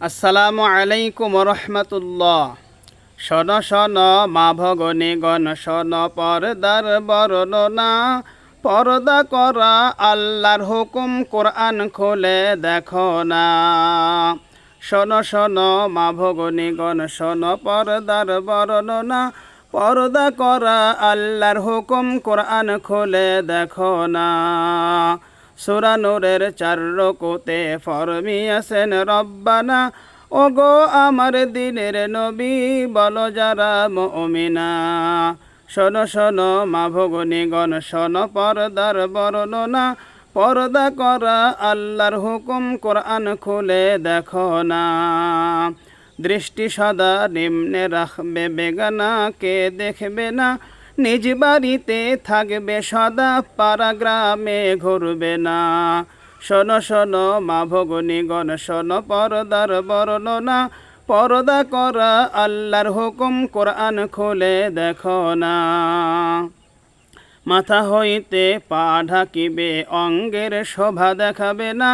আসসালামু আলাইকুম রহমতুল্লাহ। শোন শোন মা ভগনীগণ, শোন পর্দার বর্ণনা। পর্দা করা আল্লাহর হুকুম, কোরআন খুলে দেখো না। শোন শোন মা ভগনীগণ, শোন পর্দার বর্ণনা। পর্দা করা আল্লাহর হুকুম, কোরআন খুলে দেখো না। সূরা নূরের 4 রুকুতে ফরমিয়েছেন রব্বানা, ওগো আমার দিনের নবী, বলো যারা মুমিনা। শোনো শোনো মা ভগনীগণ, শোনো পর্দার বর্ণনা। পর্দা করা আল্লাহর হুকুম, কোরআন খুলে দেখো না। দৃষ্টি সদা নিম্নে রাখবে বেগানা, কে দেখবে না। নিজ বাড়িতে থাকবে সদা, পাড়া গ্রামে ঘুরবে না। শোনো শোনো মা ভগনীগণ, শোনো পর্দার বর্ণনা। পর্দা করা আল্লাহর হুকুম, কোরআন খুলে দেখো না। মাথা হইতে পা ঢাকিবে, অঙ্গের শোভা দেখাবে না।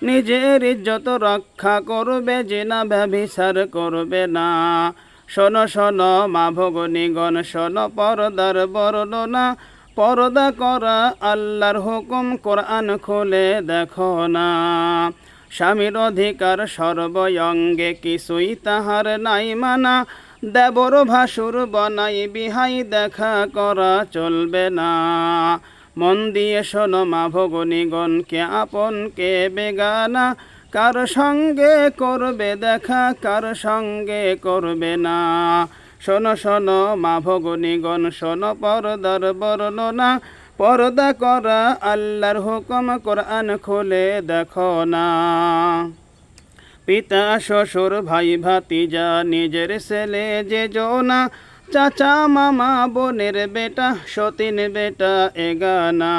নিজের ইজ্জত রক্ষা করবে, জিনা ব্যভিচার করবে না। শোনো শোনো মা ভগনীগণ, শোনো পর্দার বর্ণনা। পর্দা করা আল্লাহর হুকুম, কোরআন খুলে দেখো না। স্বামীর অধিকার সর্বঙ্গে, কিছুই তাহার নাই মানা। দেবর ভাসুর বনাই বিহাই, দেখা করা চলবে না। মন দিয়ে শোনো মা ভগনীগণ, কে আপন কে বেগানা। কার সঙ্গে করবে দেখা, কার সঙ্গে করবে না। শোনো শোনো মা ভগনীগণ, শোনো পর্দার বর্ণনা। পর্দা করা আল্লাহর হুকুম, কোরআন খুলে দেখো না। পিতা শ্বশুর ভাই ভাতিজা, নিজের ছেলে যে জোনা। চাচা মামা বোনের বেটা, সতীন বেটা এগানা।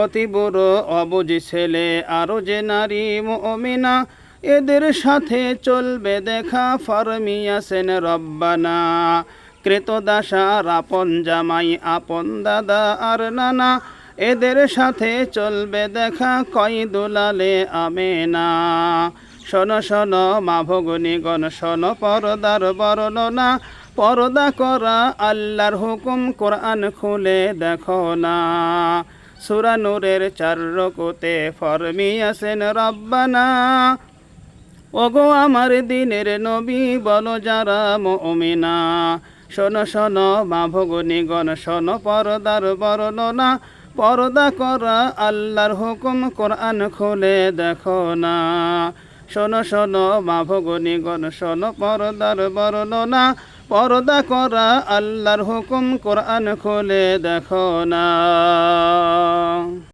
অতি বুড়ো অবুঝ ছেলে, আরো যে নারী মুমিনা। এদের সাথে চলবে দেখা, ফরমিয়াছেন রব্বানা। কৃতদাসার আপন জামাই, আপন দাদা আর নানা। এদের সাথে চলবে দেখা, কয় দুলালে আমেনা। শোনো শোনো মা ভগনীগণ, শোনো পর্দার বর্ণনা। পর্দা করা আল্লাহর হুকুম, কোরআন খুলে দেখো না। সূরা নূরের 4 রুকুতে ফরমিয়েছেন রব্বানা, ওগো আমার দিনের নবী, বলো যারা মুমিনা। শোনো শোনো মা ভগনীগণ, শোনো পর্দার বর্ণনা। পর্দা করা আল্লাহর হুকুম, কোরআন খুলে দেখো না। শোনো শোনো মা ভগনীগণ, শোনো পর্দার বর্ণনা। পর্দা করা আল্লাহর হুকুম, কোরআন খুলে দেখো না।